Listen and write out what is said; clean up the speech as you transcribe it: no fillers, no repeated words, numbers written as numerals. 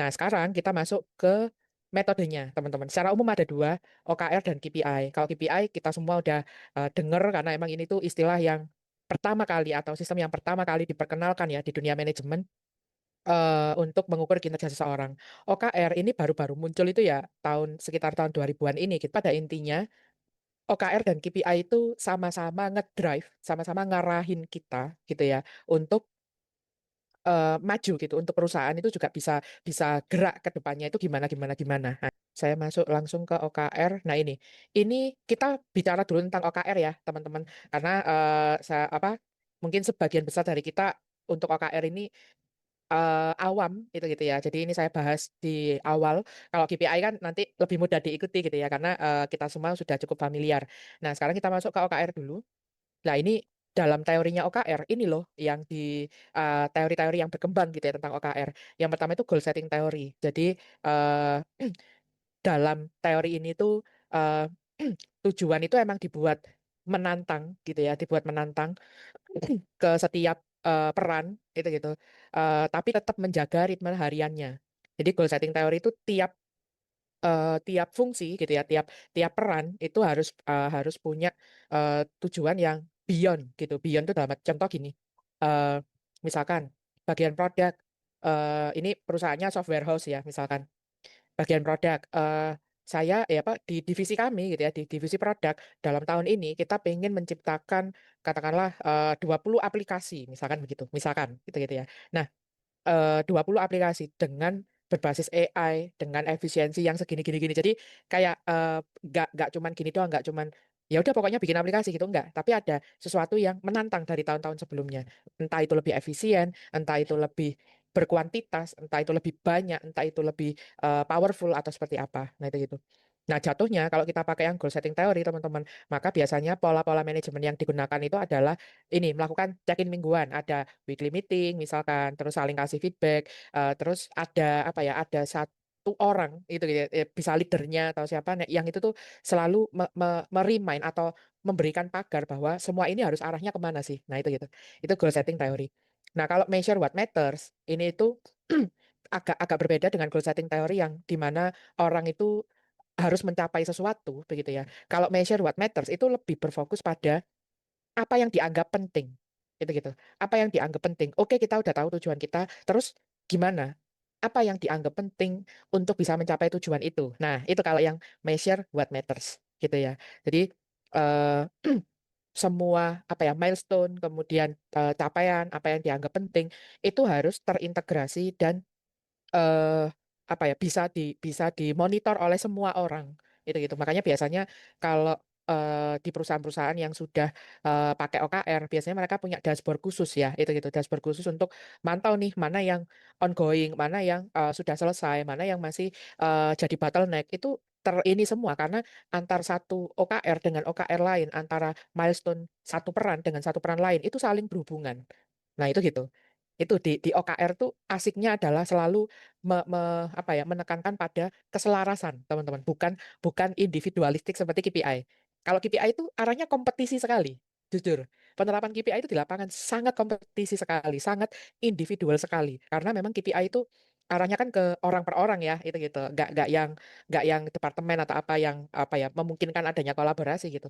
Nah, sekarang kita masuk ke metodenya, teman-teman. Secara umum ada dua, OKR dan KPI. Kalau KPI kita semua udah dengar karena emang ini tuh istilah yang pertama kali atau sistem yang pertama kali diperkenalkan ya di dunia manajemen untuk mengukur kinerja seseorang. OKR ini baru-baru muncul itu ya sekitar tahun 2000-an ini. Gitu. Pada intinya OKR dan KPI itu sama-sama ngedrive, sama-sama ngarahin kita gitu ya untuk maju gitu untuk perusahaan itu juga bisa bisa gerak ke depannya itu gimana gimana gimana. Nah, saya masuk langsung ke OKR. Nah, ini kita bicara dulu tentang OKR ya, teman-teman. Karena mungkin sebagian besar dari kita untuk OKR ini awam itu gitu ya. Jadi ini saya bahas di awal. Kalau KPI kan nanti lebih mudah diikuti gitu ya karena kita semua sudah cukup familiar. Nah, sekarang kita masuk ke OKR dulu. Nah, ini dalam teorinya OKR, ini loh yang di teori-teori yang berkembang gitu ya tentang OKR. Yang pertama itu goal setting teori. Jadi, eh, dalam teori ini tuh eh, tujuan itu emang dibuat menantang gitu ya, dibuat menantang ke setiap peran itu gitu. Tapi tetap menjaga ritme hariannya. Jadi goal setting teori itu tiap fungsi gitu ya, tiap tiap peran itu harus punya tujuan yang beyond gitu. Beyond itu dalam contoh gini, eh, misalkan bagian produk, ini perusahaannya software house ya, misalkan bagian produk, saya ya Pak di divisi kami gitu ya, di divisi produk dalam tahun ini kita pengen menciptakan katakanlah 20 aplikasi, misalkan begitu, misalkan gitu gitu ya. Nah, 20 aplikasi dengan berbasis AI dengan efisiensi yang segini gini gini. Jadi kayak nggak cuman gini doang, nggak cuman ya udah pokoknya bikin aplikasi gitu enggak, tapi ada sesuatu yang menantang dari tahun-tahun sebelumnya. Entah itu lebih efisien, entah itu lebih berkuantitas, entah itu lebih banyak, entah itu lebih powerful atau seperti apa. Nah, itu gitu. Nah, jatuhnya kalau kita pakai yang goal setting teori, teman-teman, maka biasanya pola-pola manajemen yang digunakan itu adalah ini melakukan check-in mingguan, ada weekly meeting misalkan, terus saling kasih feedback, terus ada apa ya, ada satu orang itu gitu ya, bisa leadernya atau siapa nah, yang itu tuh selalu remind atau memberikan pagar bahwa semua ini harus arahnya kemana sih. Nah, itu gitu. Itu goal setting teori. Nah, kalau measure what matters, ini itu agak agak berbeda dengan goal setting teori yang dimana orang itu harus mencapai sesuatu begitu ya. Kalau measure what matters itu lebih berfokus pada apa yang dianggap penting. Gitu gitu. Apa yang dianggap penting? Oke, kita udah tahu tujuan kita, terus gimana? Apa yang dianggap penting untuk bisa mencapai tujuan itu? Nah, itu kalau yang measure what matters gitu ya. Jadi eh, semua apa ya milestone, kemudian capaian, apa yang dianggap penting itu harus terintegrasi dan eh apa ya bisa dimonitor oleh semua orang itu gitu. Makanya biasanya kalau di perusahaan-perusahaan yang sudah pakai OKR, biasanya mereka punya dashboard khusus ya, itu gitu, dashboard khusus untuk mantau nih mana yang ongoing, mana yang sudah selesai, mana yang masih jadi bottleneck. Itu ini semua karena antar satu OKR dengan OKR lain, antara milestone satu peran dengan satu peran lain itu saling berhubungan. Nah, itu gitu. Itu di OKR tuh asiknya adalah selalu apa ya menekankan pada keselarasan, teman-teman, bukan bukan individualistik seperti KPI. Kalau KPI itu arahnya kompetisi sekali. Jujur, penerapan KPI itu di lapangan sangat kompetisi sekali, sangat individual sekali. Karena memang KPI itu arahnya kan ke orang per orang ya, itu gitu. Nggak yang departemen atau apa ya memungkinkan adanya kolaborasi gitu.